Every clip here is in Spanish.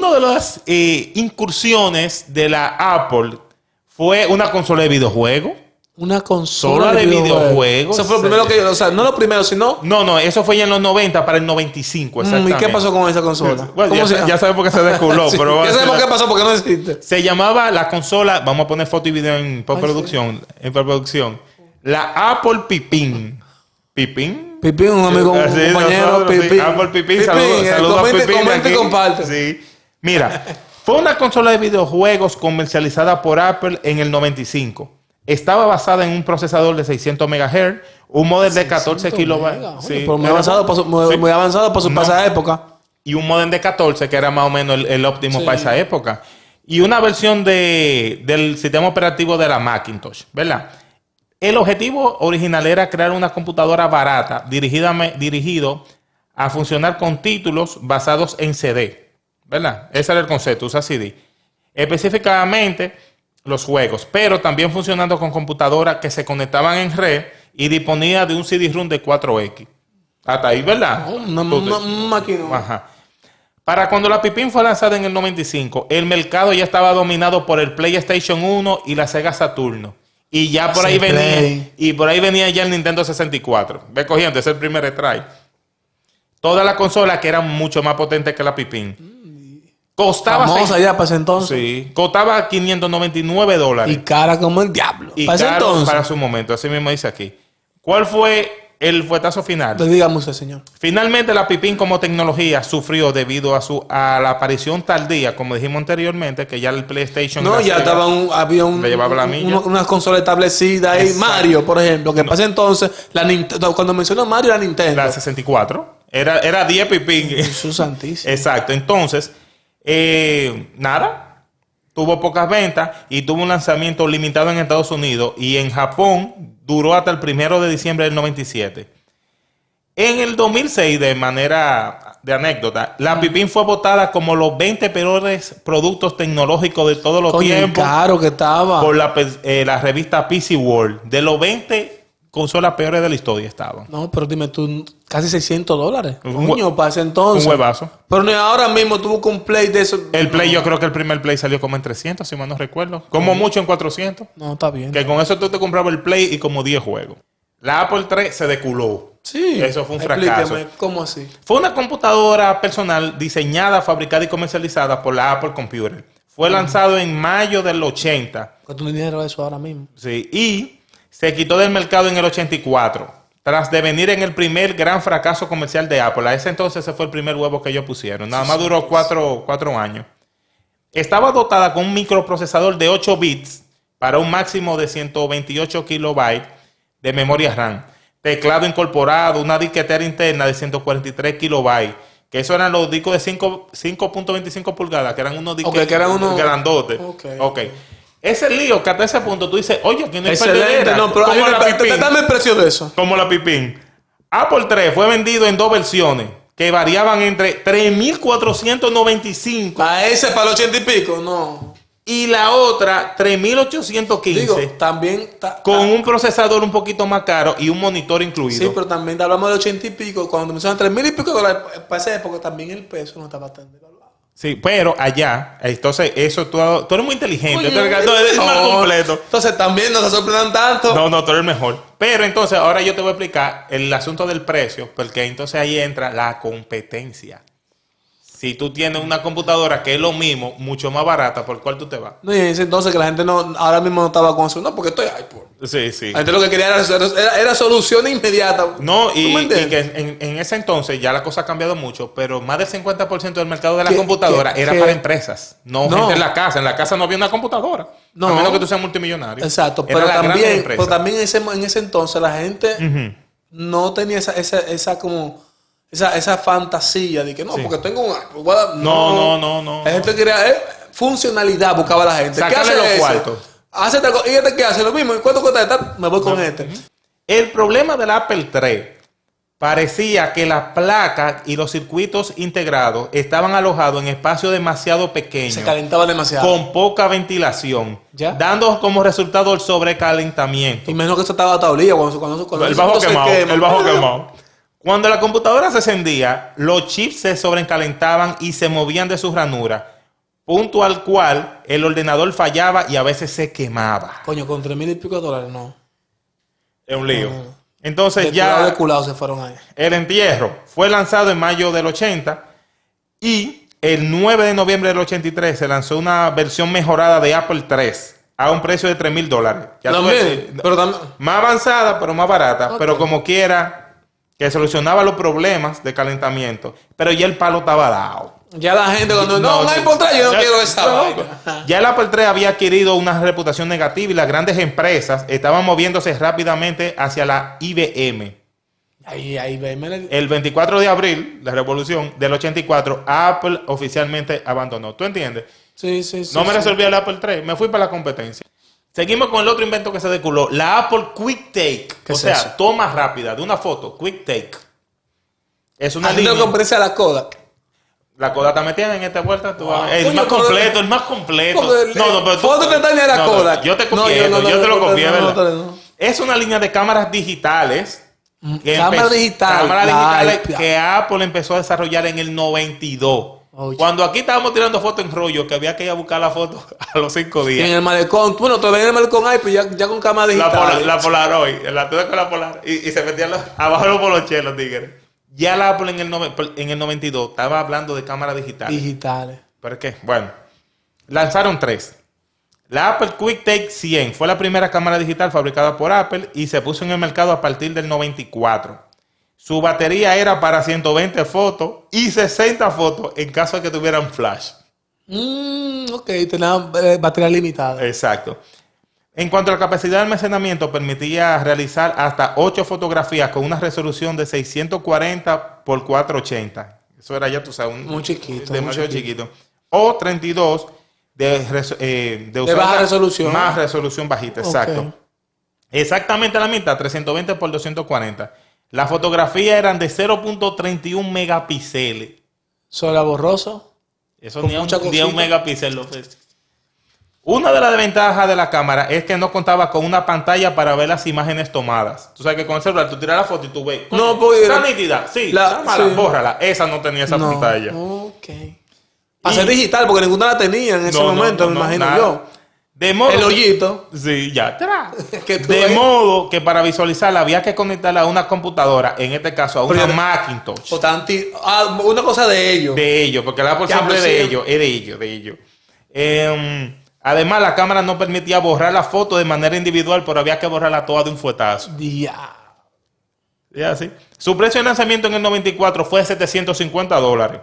una de las incursiones de la Apple fue una consola de videojuegos. Una consola de videojuegos. Eso fue lo primero que... O sea, no lo primero, sino... No, eso fue ya en los 90 para el 95, exactamente. ¿Y qué pasó con esa consola? Bueno, ya sabes por qué se desculó. Sí, pero ya sabemos qué pasó porque no existe. Se llamaba la consola, vamos a poner foto y video en postproducción, la Apple Pipín. ¿Pipín? Pipín, un amigo, un compañero, Pipín. Sí. Apple Pipín, saludos a Pipín. Comenta y comparte. Sí. Mira, fue una consola de videojuegos comercializada por Apple en el 95. Estaba basada en un procesador de 600 MHz, un modem de 14 kilobytes. Sí, muy avanzado para esa época. Y un modem de 14, que era más o menos el óptimo para esa época. Y una versión del sistema operativo de la Macintosh, ¿verdad? El objetivo original era crear una computadora barata dirigido a funcionar con títulos basados en CD, ¿verdad? Ese era el concepto, usa CD. Específicamente los juegos, pero también funcionando con computadoras que se conectaban en red y disponía de un CD-ROM de 4X. Hasta ahí, ¿verdad? Un maquinón. Ajá. Para cuando la Pipín fue lanzada en el 95, el mercado ya estaba dominado por el PlayStation 1 y la Sega Saturno. Y ya por ahí venía ya el Nintendo 64. Ve cogiendo, ese es el primer strike. Todas las consolas que eran mucho más potentes que la Pipín. Costaba allá para ese entonces. Sí, costaba $599. Y cara como el diablo. Y para ese entonces. Para su momento, así mismo dice aquí. ¿Cuál fue el fuetazo final? Dígame usted, señor. Finalmente la Pipín como tecnología sufrió debido a la aparición tardía, como dijimos anteriormente, que ya el PlayStation... No, ya había unas consolas establecidas ahí. Mario, por ejemplo, que para ese entonces, cuando mencionó Mario, era Nintendo. La 64. Era 10 Pipín. Jesús santísimo. Exacto. Entonces... nada, tuvo pocas ventas y tuvo un lanzamiento limitado en Estados Unidos y en Japón duró hasta el 1 de diciembre del 97. En el 2006, de manera de anécdota, la Pipín fue votada como los 20 peores productos tecnológicos de todos los tiempos. Claro que estaba. Por la revista PC World. De los 20 consolas peores de la historia estaban. No, pero dime tú, casi $600. Coño, para ese entonces. Un huevazo. Pero ni ahora mismo tuvo un Play de eso. El Play, yo creo que el primer Play salió como en 300, si mal no recuerdo. Como mucho en 400. No, está bien. Que con eso tú te comprabas el Play y como 10 juegos. La Apple III se deculó. Sí. Eso fue un fracaso. ¿Cómo así? Fue una computadora personal diseñada, fabricada y comercializada por la Apple Computer. Fue lanzado en mayo del 80. ¿Cuánto dinero es eso ahora mismo? Sí. Y se quitó del mercado en el 84. Tras devenir en el primer gran fracaso comercial de Apple. A ese entonces ese fue el primer huevo que ellos pusieron. Nada más duró 4 años. Estaba dotada con un microprocesador de 8 bits para un máximo de 128 kilobytes de memoria RAM. Teclado incorporado, una disquetera interna de 143 kilobytes. Que eso eran los discos de 5.25 pulgadas, que eran unos discos grandotes. Okay. Ese lío que hasta ese punto tú dices, oye, que no es perdedera. No, pero dame el precio de eso. Como la Pipín. Apple III fue vendido en 2 versiones que variaban entre 3.495. ¿Para ese, para los 80 y pico? No. Y la otra, 3.815. Digo, también... con un procesador un poquito más caro y un monitor incluido. Sí, pero también hablamos de 80 y pico. Cuando mencionan 3.000 y pico dólares, para esa época también el peso no estaba tan devaluado. Sí, pero allá, entonces, eso tú eres muy inteligente. Oye, eres más completo. Entonces, también no se sorprendan tanto. No, tú eres el mejor. Pero entonces, ahora yo te voy a explicar el asunto del precio, porque entonces ahí entra la competencia. Si tú tienes una computadora que es lo mismo, mucho más barata, ¿por cuál tú te vas? No, y entonces que la gente ahora mismo no estaba con eso. No, porque estoy ahí, por. Sí. La gente lo que quería era solución inmediata. No, y que en ese entonces ya la cosa ha cambiado mucho, pero más del 50% del mercado de la computadora era para empresas, no gente en la casa. En la casa no había una computadora. No. A menos que tú seas multimillonario. Exacto, pero también en ese entonces la gente no tenía esa fantasía de que no, porque tengo un iPhone. No. La gente quería funcionalidad, buscaba la gente. Sácale ¿Qué hace los eso? cuartos. ¿Y este qué hace? Lo mismo. ¿Y cuánto cuesta esta? Me voy con este. El problema del Apple III parecía que las placas y los circuitos integrados estaban alojados en espacios demasiado pequeños. Se calentaba demasiado. Con poca ventilación. ¿Ya? Dando como resultado el sobrecalentamiento. Y menos que eso estaba tablilla cuando el bajo quemado. Cuando la computadora se encendía, los chips se sobrecalentaban y se movían de sus ranuras, punto al cual el ordenador fallaba y a veces se quemaba. Coño, con $3,000 y pico no. Es un lío. No. Entonces de culado se fueron ahí. El entierro fue lanzado en mayo del 80 y el 9 de noviembre del 83 se lanzó una versión mejorada de Apple III a un precio de $3,000. Más avanzada, pero más barata. Okay. Pero como quiera, que solucionaba los problemas de calentamiento. Pero ya el palo estaba dado. Ya la gente cuando no Apple III, yo no quiero esa vaina. Ya el Apple III había adquirido una reputación negativa y las grandes empresas estaban moviéndose rápidamente hacia la IBM. El 24 de abril, la revolución del 84, Apple oficialmente abandonó. ¿Tú entiendes? Sí. No me resolvió el Apple III, me fui para la competencia. Seguimos con el otro invento que se deculó, la Apple Quick Take. O sea, eso? Toma rápida de una foto, Quick Take. Es una línea. No compré a la Kodak. La Kodak está metida en esta vuelta. El más completo. Pero foto te daña la Kodak. Yo te copié, yo te lo copié, ¿verdad? Es una línea de cámaras digitales. Cámaras digitales que Apple empezó a desarrollar en el 92. Cuando aquí estábamos tirando fotos en rollo, que había que ir a buscar la foto a los 5 días. En el malecón, bueno, todavía en el malecón hay, pero ya con cámara digital. La Polaroid, la tuve con la Polaroid. Y se metían abajo los poloches, los tigres. Ya la Apple en el 92 estaba hablando de cámaras digitales. ¿Pero qué? Bueno, lanzaron 3. La Apple Quick Take 100 fue la primera cámara digital fabricada por Apple y se puso en el mercado a partir del 94. Su batería era para 120 fotos y 60 fotos en caso de que tuvieran flash. Ok, tenía batería limitada. Exacto. En cuanto a la capacidad de almacenamiento, permitía realizar hasta 8 fotografías con una resolución de 640 por 480. Eso era, ya tú sabes, muy chiquito. Demasiado chiquito. O 32 de baja resolución. Más resolución bajita, exacto. Okay. Exactamente la mitad, 320 por 240. Las fotografías eran de 0.31 megapíxeles. ¿Eso era borroso? Eso ni un megapíxel. Una de las desventajas de la cámara es que no contaba con una pantalla para ver las imágenes tomadas. Tú sabes que con el celular tú tiras la foto y tú ves. No, pues. Está nítida. Sí, bórrala. Esa no tenía esa pantalla. Ok. Para ser digital, porque ninguna la tenía en ese momento, me imagino nada. Yo. De modo, el hoyito. Sí, ya. De modo que para visualizarla había que conectarla a una computadora, en este caso a una Macintosh. Una cosa de ellos. De ellos, porque la por siempre de ellos. Además, la cámara no permitía borrar la foto de manera individual, pero había que borrarla toda de un fuetazo. Ya, sí. Su precio de lanzamiento en el 94 fue $750.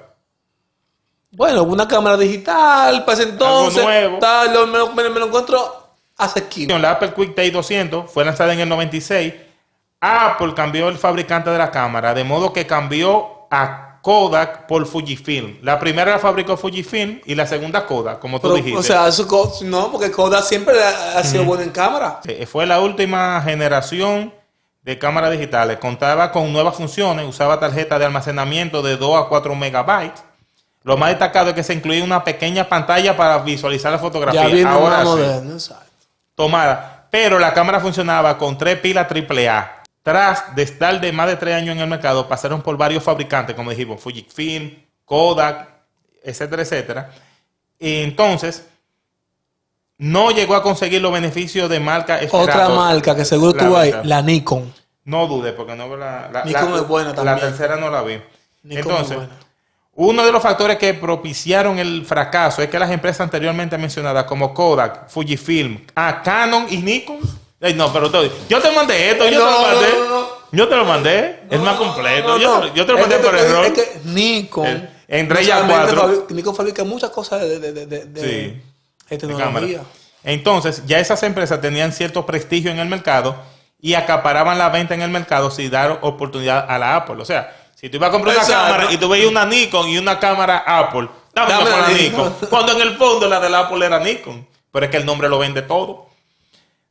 Bueno, una cámara digital, pues entonces, me lo encuentro asequible. La Apple Quick Take 200 fue lanzada en el 96. Apple cambió el fabricante de la cámara, de modo que cambió a Kodak por Fujifilm. La primera la fabricó Fujifilm y la segunda Kodak, como tú dijiste. O sea, no, porque Kodak siempre ha sido bueno en cámara. Sí, fue la última generación de cámaras digitales. Contaba con nuevas funciones, usaba tarjeta de almacenamiento de 2 a 4 megabytes. Lo más destacado es que se incluía una pequeña pantalla para visualizar la fotografía. Ahora sí. Tomada. Pero la cámara funcionaba con 3 pilas AAA. Tras de estar de más de 3 años en el mercado, pasaron por varios fabricantes, como dijimos, Fujifilm, Kodak, etcétera, etcétera. Y entonces, no llegó a conseguir los beneficios de marca esperados. Otra marca que seguro tuvo ahí, la Nikon. No dude, porque no Nikon es buena también. La tercera no la vi. Nikon entonces, uno de los factores que propiciaron el fracaso es que las empresas anteriormente mencionadas como Kodak, Fujifilm, Canon y Nikon. No, pero yo te mandé esto, yo te lo mandé, es más completo. Yo te lo mandé por error. Es que Nikon, en Raya 4. Nikon fabrica muchas cosas de tecnología. Entonces, ya esas empresas tenían cierto prestigio en el mercado y acaparaban la venta en el mercado sin dar oportunidad a la Apple. O sea, si tú ibas a comprar una cámara y tú veías una Nikon y una cámara Apple, dame la Nikon. Cuando en el fondo la de la Apple era Nikon. Pero es que el nombre lo vende todo.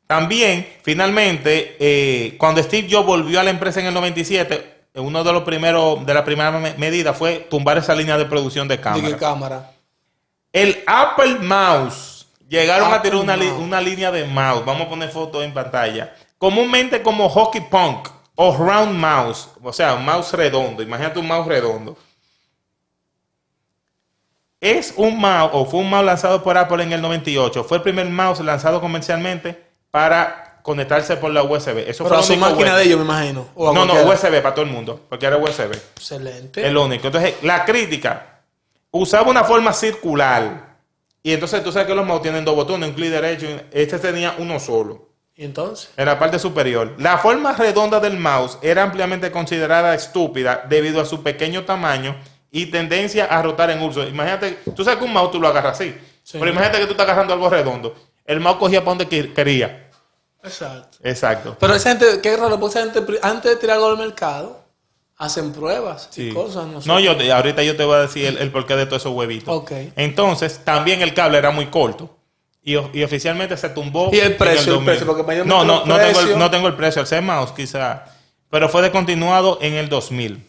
También, finalmente, cuando Steve Jobs volvió a la empresa en el 97, uno de las primeras medidas fue tumbar esa línea de producción de cámara. ¿De qué cámara? El Apple Mouse. Llegaron a tener una línea de mouse. Vamos a poner fotos en pantalla. Comúnmente como Hockey Punk o round mouse, o sea, un mouse redondo. Imagínate un mouse redondo. Es un mouse, o fue un mouse lanzado por Apple en el 98. Fue el primer mouse lanzado comercialmente para conectarse por la USB. Eso pero fue a su máquina de ellos, me imagino. No, USB para todo el mundo, porque era USB. Excelente. El único. Entonces, la crítica usaba una forma circular. Y entonces tú sabes que los mouse tienen dos botones, un clic derecho. Este tenía uno solo. ¿Y entonces? En la parte superior. La forma redonda del mouse era ampliamente considerada estúpida debido a su pequeño tamaño y tendencia a rotar en uso. Imagínate, tú sabes que un mouse tú lo agarras así. Sí. Pero imagínate que tú estás agarrando algo redondo. El mouse cogía para donde quería. Exacto. Pero esa gente, qué raro, porque esa gente antes de tirar algo al mercado, hacen pruebas y cosas. No, ahorita yo te voy a decir el porqué de todos esos huevitos. Okay. Entonces, también el cable era muy corto. Y oficialmente se tumbó. ¿Y el precio? Porque no tengo el precio. El C-Mouse quizá. Pero fue descontinuado en el 2000.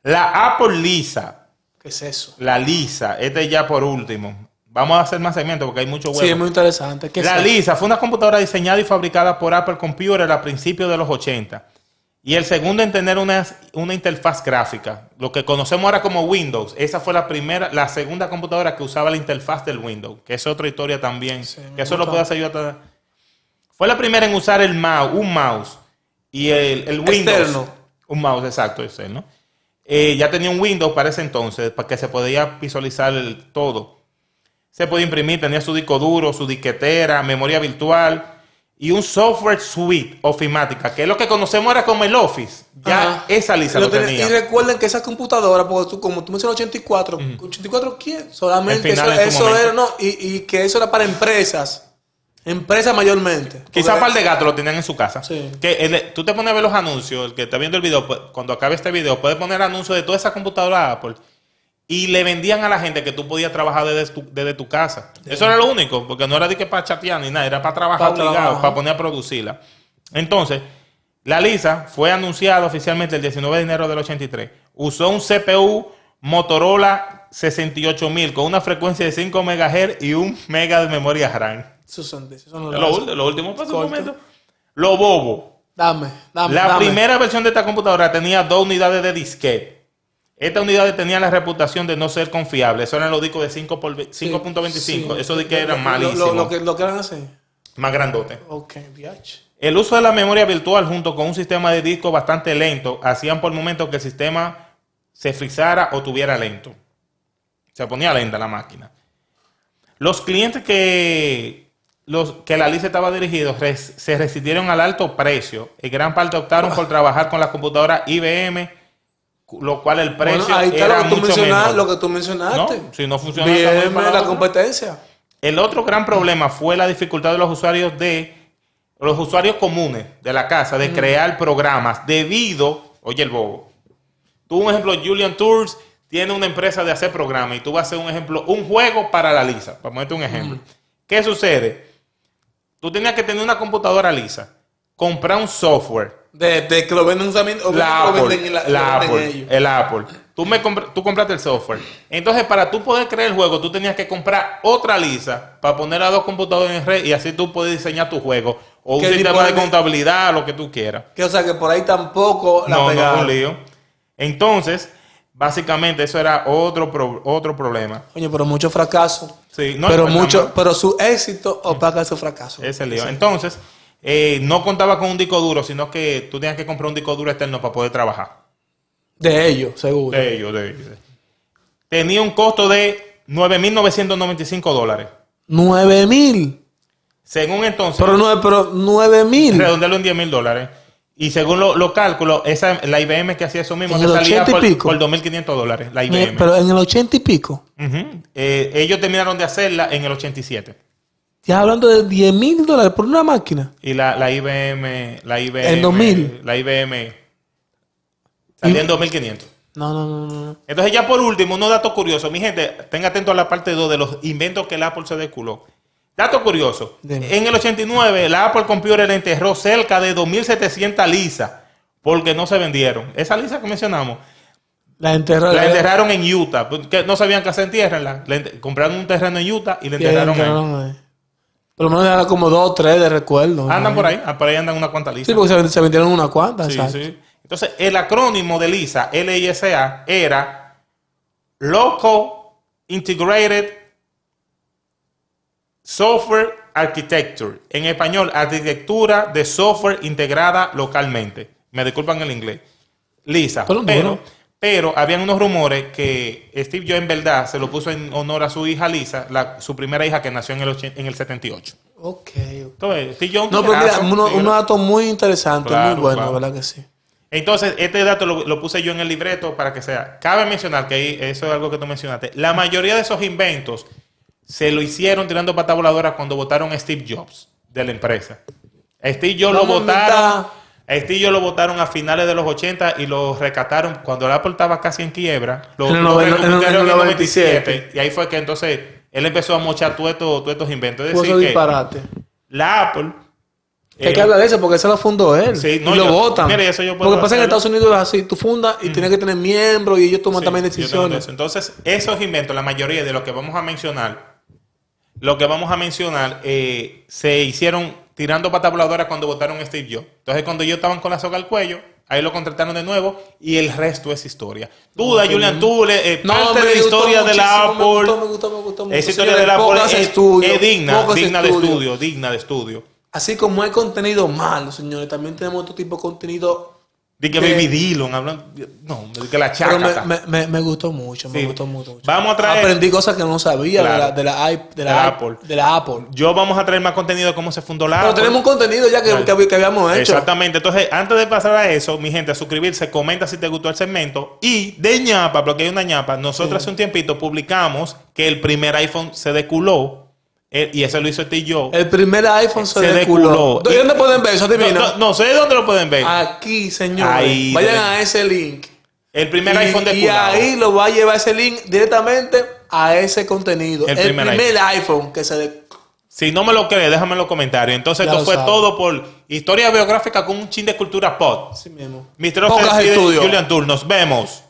La Apple Lisa. ¿Qué es eso? La Lisa. Este ya por último. Vamos a hacer más segmentos porque hay mucho huevo. Sí, es muy interesante. La Lisa fue una computadora diseñada y fabricada por Apple Computer a principios de los 80. Y el segundo en tener una interfaz gráfica. Lo que conocemos ahora como Windows. Esa fue la segunda computadora que usaba la interfaz del Windows. Que es otra historia también. Sí, que eso lo puedo hacer yo. Fue la primera en usar un mouse. Y el Windows. Externo. Un mouse, exacto, externo. Ya tenía un Windows para ese entonces. Para que se podía visualizar todo. Se podía imprimir, tenía su disco duro, su disquetera, memoria virtual. Y un software suite ofimática, que es lo que conocemos ahora como el Office. Ya esa Lisa lo tenía. Y recuerden que esa computadora, porque como tú mencionas 84, ¿84 quién? Solamente eso era, no, y que eso era para empresas mayormente. Quizá un par de gatos lo tenían en su casa. Sí. Que tú te pones a ver los anuncios, el que está viendo el video, cuando acabe este video, puedes poner anuncios de toda esa computadora Apple. Y le vendían a la gente que tú podías trabajar desde tu casa. Sí. Eso era lo único, porque no era de que para chatear ni nada, era para trabajar obligado, para poner a producirla. Entonces, la Lisa fue anunciada oficialmente el 19 de enero del 83. Usó un CPU Motorola 68000 con una frecuencia de 5 MHz y 1 MB de memoria RAM. Lo último para su momento. Lo bobo. La primera versión de esta computadora tenía 2 unidades de disquete. Estas unidades tenían la reputación de no ser confiables. Eso eran los discos de 5.25. Sí. Esos discos eran malísimos. Lo que eran así. Más grandote. Ok, viaje. El uso de la memoria virtual junto con un sistema de disco bastante lento hacían por momentos que el sistema se frizara o tuviera lento. Se ponía lenta la máquina. Los clientes que la Lisa estaba dirigido se resistieron al alto precio. En gran parte optaron por trabajar con la computadora IBM, lo cual el precio ahí está era mucho menor. Lo que tú mencionaste. No, si no funciona bien la competencia. El otro gran problema fue la dificultad de los usuarios comunes de la casa de crear programas debido, oye el bobo. Tú un ejemplo, Julian Tours tiene una empresa de hacer programas y tú vas a hacer un ejemplo, un juego para la Lisa, para ponerte un ejemplo. ¿Qué sucede? Tú tenías que tener una computadora Lisa, comprar un software. De que lo venden también o el Apple. Tú compraste el software. Entonces, para tú poder crear el juego, tú tenías que comprar otra Lisa para poner a 2 computadores en red y así tú puedes diseñar tu juego. O un sistema de contabilidad, lo que tú quieras. O sea, que por ahí tampoco la pegaron. No, un lío. Entonces, básicamente, eso era otro problema. Oye, pero mucho fracaso. Sí, pero su éxito opaca su fracaso. Ese lío. Sí. Entonces, no contaba con un disco duro, sino que tú tenías que comprar un disco duro externo para poder trabajar. De ellos, seguro. De ellos. Tenía un costo de $9,995. $9,000. Según entonces. Pero $9,000. Redondearlo en $10,000. Y según los cálculos, la IBM que hacía eso mismo, que salía por $2,500, la IBM. Pero en el 80 y pico. Ellos terminaron de hacerla en el 87. Estás hablando de $10,000 por una máquina. Y la IBM. En 2000. La IBM salía en 2,500. No. Entonces, ya por último, unos datos curiosos. Mi gente, tenga atento a la parte 2 de los inventos que el Apple se desculó. Dato curioso. En el 89, la Apple Computer enterró cerca de 2,700 Lisa porque no se vendieron. Esa Lisa que mencionamos, la enterraron en Utah. Porque no sabían qué hacer, entiérrenla. Compraron un terreno en Utah y la enterraron ahí. Por lo menos era como 2 o 3 de recuerdo. Andan por ahí andan unas cuantas listas. Sí, porque se vendieron unas cuantas. Sí, sí. Entonces, el acrónimo de LISA, LISA, era Local Integrated Software Architecture. En español, arquitectura de software integrada localmente. Me disculpan el inglés. LISA. Pero habían unos rumores que Steve Jobs en verdad se lo puso en honor a su hija Lisa, su primera hija que nació en el 78. Ok. Entonces, Steve Jobs... No, pero mira, un dato muy interesante, claro, muy bueno, ¿verdad que sí? Entonces, este dato lo puse yo en el libreto para que sea... Cabe mencionar que eso es algo que tú mencionaste. La mayoría de esos inventos se lo hicieron tirando pata voladora cuando votaron a Steve Jobs de la empresa. Steve Jobs lo votaron... Steve Jobs lo votaron a finales de los 80 y lo rescataron cuando el Apple estaba casi en quiebra. Lo recuperaron en el 97. Y ahí fue que entonces él empezó a mochar todos estos inventos. Es decir, que disparate. La Apple... Hay que hablar de eso porque eso lo fundó él. Sí, no, y lo votan. Mire, eso yo puedo porque pasa en Estados Unidos es así. Tú fundas y tienes que tener miembros y ellos toman también decisiones. Entonces, esos inventos, la mayoría de los que vamos a mencionar, se hicieron tirando pata voladora cuando votaron a Steve Jobs. Entonces, cuando ellos estaban con la soga al cuello, ahí lo contrataron de nuevo y el resto es historia. Duda, Julian, parte de la historia de la Apple. Me gustó. Esa historia de la Apple es digna de estudio. Así como hay contenido malo, señores, también tenemos otro tipo de contenido. De que Baby Dillon, de que la chácata. Me gustó mucho, me gustó mucho. Vamos a traer... Aprendí cosas que no sabía, claro, de la Apple. Yo vamos a traer más contenido de cómo se fundó la Apple. Pero tenemos un contenido ya que habíamos hecho. Exactamente. Entonces, antes de pasar a eso, mi gente, a suscribirse, comenta si te gustó el segmento. Y de ñapa, porque hay una ñapa, nosotros hace un tiempito publicamos que el primer iPhone se deculó. Y eso lo hizo Steve Jobs. El primer iPhone se deculó. ¿Dónde pueden ver eso? Adivina. No sé dónde lo pueden ver. Aquí, señores. Vayan a ese link. El primer iPhone deculado. Y ahí lo va a llevar ese link directamente a ese contenido. El primer iPhone que se deculó. Si no me lo crees, déjame en los comentarios. Entonces, esto fue todo por historia biográfica con un chin de cultura pop. Así mismo. Mr. Julian Tour, nos vemos.